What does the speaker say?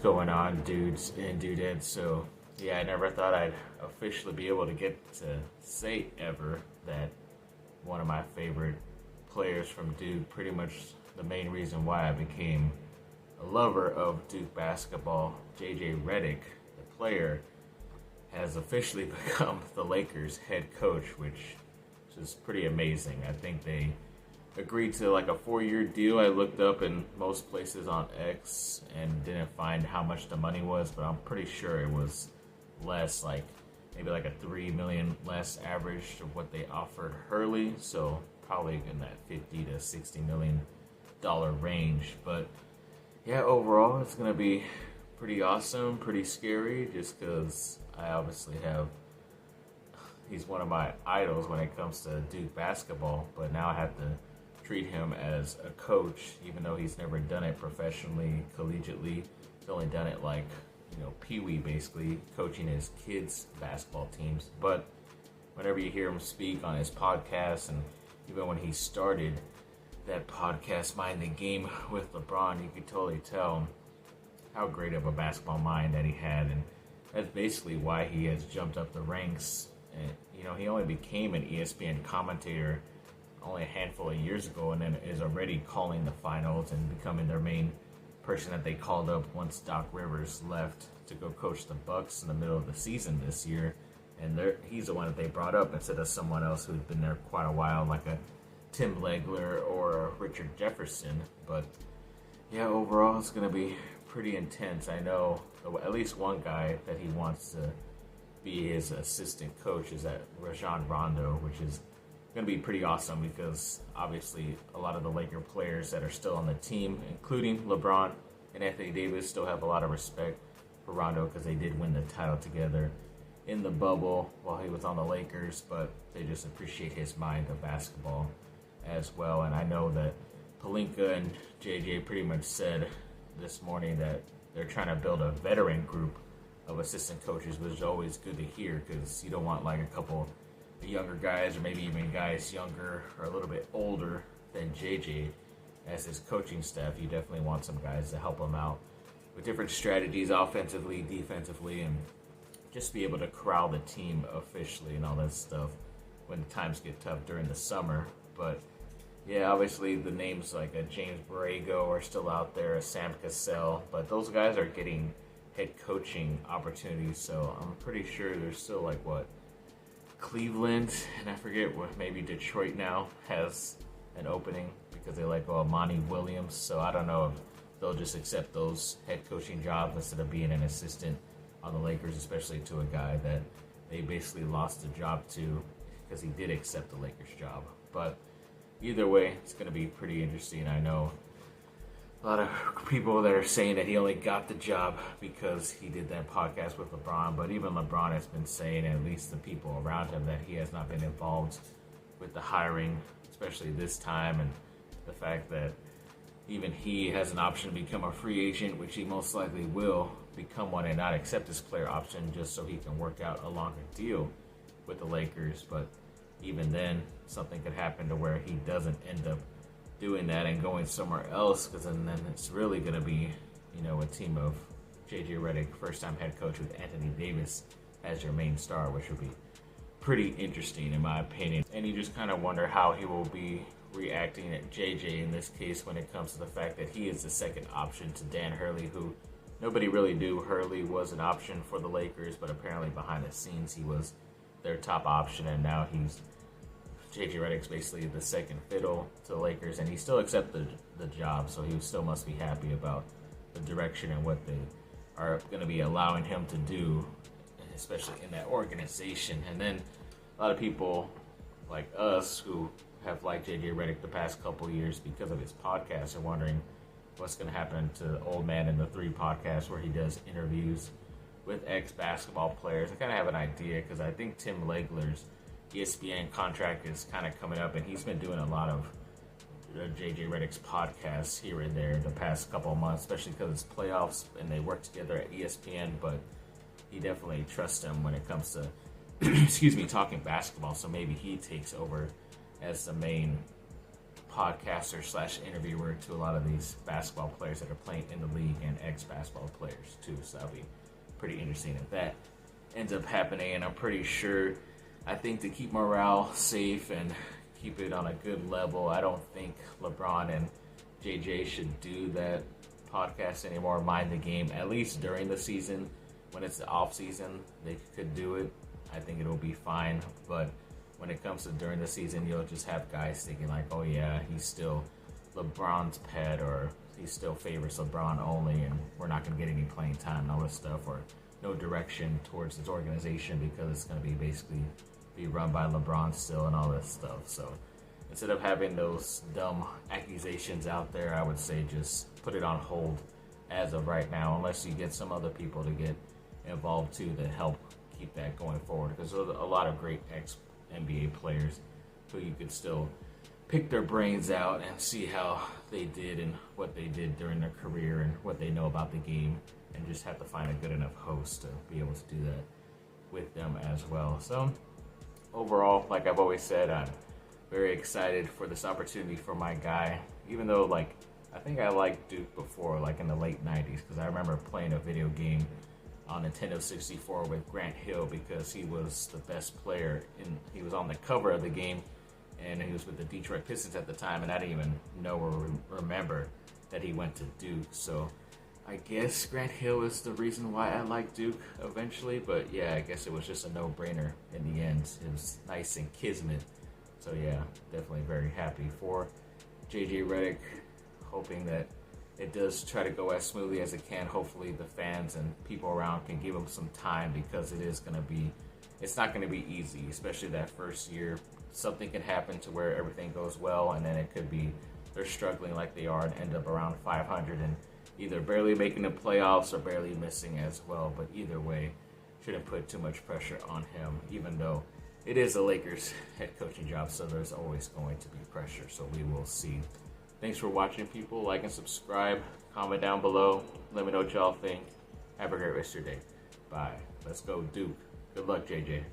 going on, dudes and dudettes? So, yeah, I never thought I'd officially be able to get to say ever that one of my favorite players from Duke, pretty much the main reason why I became a lover of Duke basketball, Redick, the player, has officially become the Lakers head coach, which is pretty amazing. I think they agreed to like a 4-year deal. I looked up in most places on X and didn't find how much the money was, but I'm pretty sure it was less, like maybe like a $3 million less average of what they offered Hurley. So probably in that $50 to $60 million range. But yeah, overall it's gonna be pretty awesome, pretty scary, just because I obviously have. He's one of my idols when it comes to Duke basketball, but now I have to treat him as a coach, even though he's never done it professionally, collegiately. He's only done it like, Pee-wee basically, coaching his kids' basketball teams. But whenever you hear him speak on his podcast, and even when he started that podcast, Mind the Game with LeBron, you could totally tell how great of a basketball mind that he had. And that's basically why he has jumped up the ranks. And, he only became an ESPN commentator only a handful of years ago, and then is already calling the finals and becoming their main person that they called up once Doc Rivers left to go coach the Bucks in the middle of the season this year. And he's the one that they brought up instead of someone else who's been there quite a while, like a Tim Legler or a Richard Jefferson. But yeah, overall it's going to be pretty intense. I know at least one guy that he wants to be his assistant coach is at Rajon Rondo, which is going to be pretty awesome because obviously a lot of the Laker players that are still on the team, including LeBron and Anthony Davis, still have a lot of respect for Rondo because they did win the title together in the bubble while he was on the Lakers, but they just appreciate his mind of basketball as well. And I know that Pelinka and JJ pretty much said this morning that they're trying to build a veteran group of assistant coaches, which is always good to hear because you don't want like a couple younger guys or maybe even guys younger or a little bit older than JJ as his coaching staff. You definitely want some guys to help him out with different strategies offensively, defensively, and just be able to corral the team officially and all that stuff when times get tough during the summer. But yeah, obviously the names like a James Borrego are still out there, a Sam Cassell, but those guys are getting head coaching opportunities, so I'm pretty sure there's still like Cleveland, and I forget what, maybe Detroit now has an opening because they let go of Monty Williams. So I don't know if they'll just accept those head coaching jobs instead of being an assistant on the Lakers, especially to a guy that they basically lost the job to because he did accept the Lakers job. But either way, it's going to be pretty interesting. I know a lot of people that are saying that he only got the job because he did that podcast with LeBron, but even LeBron has been saying, at least the people around him, that he has not been involved with the hiring, especially this time, and the fact that even he has an option to become a free agent, which he most likely will become one and not accept his player option just so he can work out a longer deal with the Lakers. But even then, something could happen to where he doesn't end up doing that and going somewhere else, because then it's really going to be, a team of Redick, first-time head coach with Anthony Davis as your main star, which would be pretty interesting in my opinion. And you just kind of wonder how he will be reacting at JJ in this case when it comes to the fact that he is the second option to Dan Hurley, who nobody really knew Hurley was an option for the Lakers, but apparently behind the scenes he was their top option, and now Redick's basically the second fiddle to the Lakers, and he still accepted the job, so he still must be happy about the direction and what they are going to be allowing him to do, especially in that organization. And then a lot of people like us who have liked Redick the past couple years because of his podcast are wondering what's going to happen to the Old Man in the Three podcast, where he does interviews with ex-basketball players. I kind of have an idea because I think Tim Legler's ESPN contract is kind of coming up, and he's been doing a lot of Redick's podcasts here and there the past couple of months, especially because it's playoffs and they work together at ESPN. But he definitely trusts him when it comes to talking basketball, so maybe he takes over as the main podcaster slash interviewer to a lot of these basketball players that are playing in the league and ex-basketball players too. So that'll be pretty interesting if that ends up happening. And I'm pretty sure, I think to keep morale safe and keep it on a good level, I don't think LeBron and JJ should do that podcast anymore, Mind the Game, at least during the season. When it's the off season, they could do it. I think it'll be fine. But when it comes to during the season, you'll just have guys thinking like, oh yeah, he's still LeBron's pet, or he still favors LeBron only, and we're not going to get any playing time and all this stuff, or no direction towards his organization because it's going to be basically be run by LeBron still and all this stuff. So instead of having those dumb accusations out there, I would say just put it on hold as of right now, unless you get some other people to get involved too to help keep that going forward, because there's a lot of great ex-NBA players who you could still pick their brains out and see how they did and what they did during their career and what they know about the game, and just have to find a good enough host to be able to do that with them as well. So overall, like I've always said, I'm very excited for this opportunity for my guy, even though like I think I liked Duke before, like in the late 90s, because I remember playing a video game on Nintendo 64 with Grant Hill because he was the best player. He was on the cover of the game, and he was with the Detroit Pistons at the time, and I didn't even know or remember that he went to Duke. So I guess Grant Hill is the reason why I like Duke eventually, but yeah, I guess it was just a no-brainer in the end. It was nice and kismet. So yeah, definitely very happy for JJ Redick, hoping that it does try to go as smoothly as it can. Hopefully the fans and people around can give him some time, because it's not going to be easy, especially that first year. Something can happen to where everything goes well, and then it could be they're struggling like they are and end up around 500 and either barely making the playoffs or barely missing as well. But either way, shouldn't put too much pressure on him, even though it is a Lakers head coaching job, so there's always going to be pressure. So we will see. Thanks for watching, people. Like and subscribe. Comment down below. Let me know what y'all think. Have a great rest of your day. Bye. Let's go, Duke. Good luck, JJ.